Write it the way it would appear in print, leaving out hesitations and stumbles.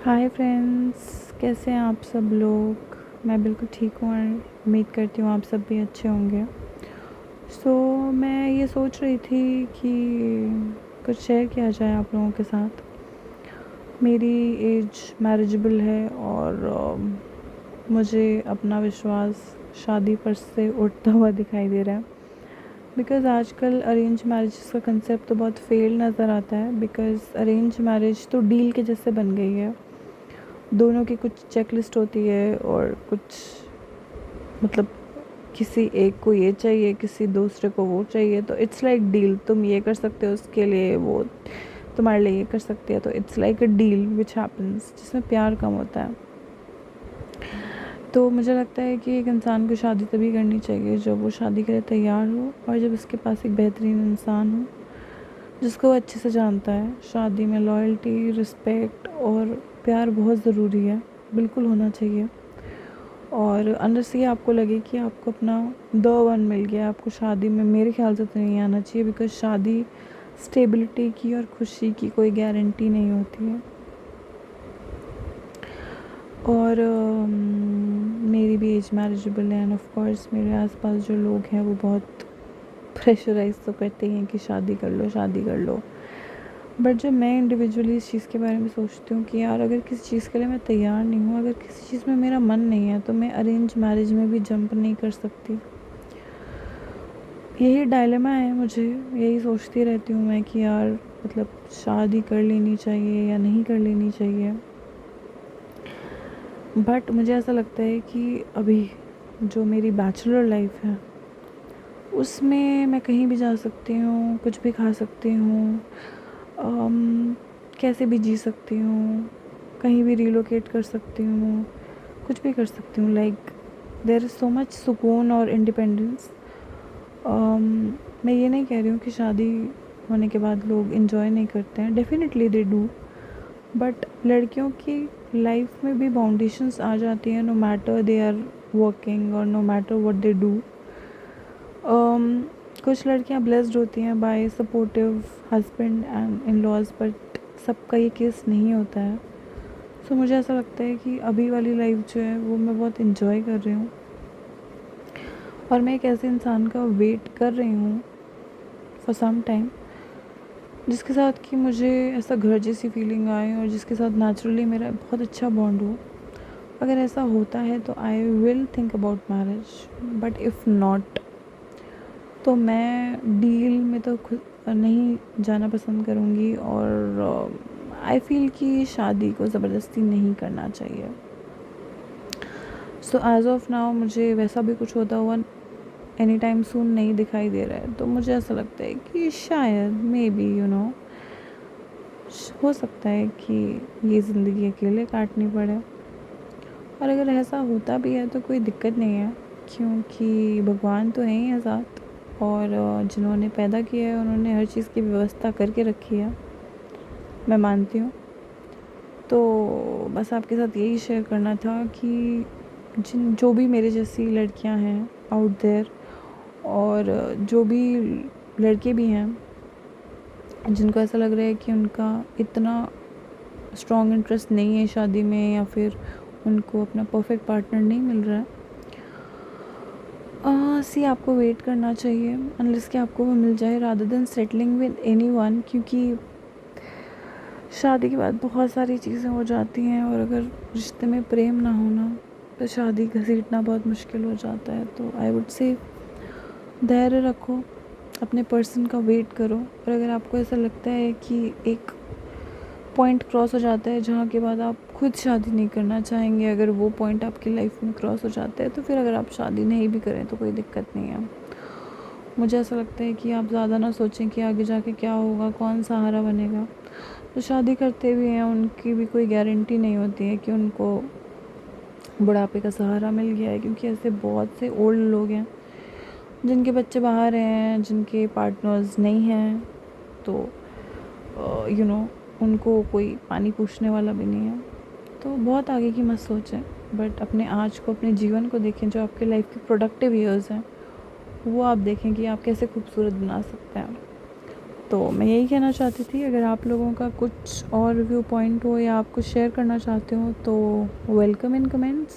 Hi friends, कैसे हैं आप सब लोग। मैं बिल्कुल ठीक हूँ और उम्मीद करती हूँ आप सब भी अच्छे होंगे। मैं ये सोच रही थी कि कुछ शेयर किया जाए आप लोगों के साथ। मेरी एज मैरिजेबल है और मुझे अपना विश्वास शादी पर से उठता हुआ दिखाई दे रहा है। बिकॉज़ आजकल अरेंज मैरिज का कंसेप्ट तो बहुत फेल नज़र आता है। बिकॉज़ अरेंज मैरिज तो डील के जैसे बन गई है। दोनों की कुछ चेकलिस्ट होती है और कुछ मतलब किसी एक को ये चाहिए, किसी दूसरे को वो चाहिए, तो इट्स लाइक डील। तुम ये कर सकते हो उसके लिए, वो तुम्हारे लिए ये कर सकती है, तो it's like a deal which happens, जिसमें प्यार कम होता है। तो मुझे लगता है कि एक इंसान को शादी तभी करनी चाहिए जब वो शादी के लिए तैयार हो और जब उसके पास एक बेहतरीन इंसान हो जिसको वो अच्छे से जानता है। शादी में लॉयल्टी, रिस्पेक्ट और प्यार बहुत ज़रूरी है, बिल्कुल होना चाहिए। और अंदर से ये आपको लगे कि आपको अपना द वन मिल गया आपको शादी में, मेरे ख्याल से तो नहीं आना चाहिए। बिकॉज़ शादी स्टेबिलिटी की और खुशी की कोई गारंटी नहीं होती है। और मेरी भी एज मैरिजेबल है एंड ऑफ कोर्स मेरे आसपास जो लोग हैं वो बहुत प्रेशराइज तो करते हैं कि शादी कर लो, शादी कर लो। बट जब मैं इंडिविजुअली इस चीज़ के बारे में सोचती हूँ कि यार, अगर किसी चीज़ के लिए मैं तैयार नहीं हूँ, अगर किसी चीज़ में मेरा मन नहीं है, तो मैं अरेंज मैरिज में भी जंप नहीं कर सकती। यही डायलेमा है मुझे। यही सोचती रहती हूँ मैं कि यार, मतलब शादी कर लेनी चाहिए या नहीं कर लेनी चाहिए। बट मुझे ऐसा लगता है कि अभी जो मेरी बैचलर लाइफ है उसमें मैं कहीं भी जा सकती हूँ, कुछ भी खा सकती हूँ, कैसे भी जी सकती हूँ, कहीं भी रिलोकेट कर सकती हूँ, कुछ भी कर सकती हूँ। Like there is so much सुकून और इंडिपेंडेंस। मैं ये नहीं कह रही हूँ कि शादी होने के बाद लोग इन्जॉय नहीं करते हैं, डेफिनेटली दे डू। बट लड़कियों की लाइफ में भी बाउंडेशंस आ जाती हैं, no matter they are working और no matter what they do. कुछ लड़कियां ब्लेस्ड होती हैं by supportive husband and in laws, but सबका ये केस नहीं होता है। मुझे ऐसा लगता है कि अभी वाली लाइफ जो है वो मैं बहुत इन्जॉय कर रही हूँ और मैं एक ऐसे इंसान का वेट कर रही हूँ फॉर सम टाइम जिसके साथ कि मुझे ऐसा घर जैसी फीलिंग आए और जिसके साथ नेचुरली मेरा बहुत अच्छा बॉन्ड हो। अगर ऐसा होता है तो I will think about marriage. But if not, तो मैं डील में तो खुद नहीं जाना पसंद करूँगी। और आई फील कि शादी को ज़बरदस्ती नहीं करना चाहिए। एज़ ऑफ नाउ मुझे वैसा भी कुछ होता हुआ एनी टाइम सून नहीं दिखाई दे रहा है। तो मुझे ऐसा लगता है कि शायद मे बी हो सकता है कि ये ज़िंदगी अकेले काटनी पड़े। और अगर ऐसा होता भी है तो कोई दिक्कत नहीं है, क्योंकि भगवान तो हैं ही साथ। और जिन्होंने पैदा किया है उन्होंने हर चीज़ की व्यवस्था करके रखी है, मैं मानती हूँ। तो बस आपके साथ यही शेयर करना था कि जो भी मेरे जैसी लड़कियां हैं आउट देयर, और जो भी लड़के भी हैं जिनको ऐसा लग रहा है कि उनका इतना स्ट्रॉन्ग इंटरेस्ट नहीं है शादी में, या फिर उनको अपना परफेक्ट पार्टनर नहीं मिल रहा है, सी आपको वेट करना चाहिए अनलेस कि आपको वो मिल जाए, rather than settling with anyone. क्योंकि शादी के बाद बहुत सारी चीज़ें हो जाती हैं और अगर रिश्ते में प्रेम ना होना तो शादी घसीटना बहुत मुश्किल हो जाता है। तो आई वुड से धैर्य रखो, अपने पर्सन का वेट करो। और अगर आपको ऐसा लगता है कि एक पॉइंट क्रॉस हो जाता है जहाँ के बाद आप खुद शादी नहीं करना चाहेंगे, अगर वो पॉइंट आपकी लाइफ में क्रॉस हो जाता है, तो फिर अगर आप शादी नहीं भी करें तो कोई दिक्कत नहीं है। मुझे ऐसा लगता है कि आप ज़्यादा ना सोचें कि आगे जाके क्या होगा, कौन सहारा बनेगा। तो शादी करते भी हैं उनकी भी कोई गारंटी नहीं होती है कि उनको बुढ़ापे का सहारा मिल गया है। क्योंकि ऐसे बहुत से ओल्ड लोग हैं जिनके बच्चे बाहर हैं, जिनके पार्टनर्स नहीं हैं, तो उनको कोई पानी पूछने वाला भी नहीं है। तो बहुत आगे की मत सोचें, बट अपने आज को, अपने जीवन को देखें। जो आपके लाइफ के प्रोडक्टिव ईयर्स हैं वो आप देखें कि आप कैसे खूबसूरत बना सकते हैं। तो मैं यही कहना चाहती थी, अगर आप लोगों का कुछ और व्यू पॉइंट हो या आप कुछ शेयर करना चाहते हो तो वेलकम इन कमेंट्स।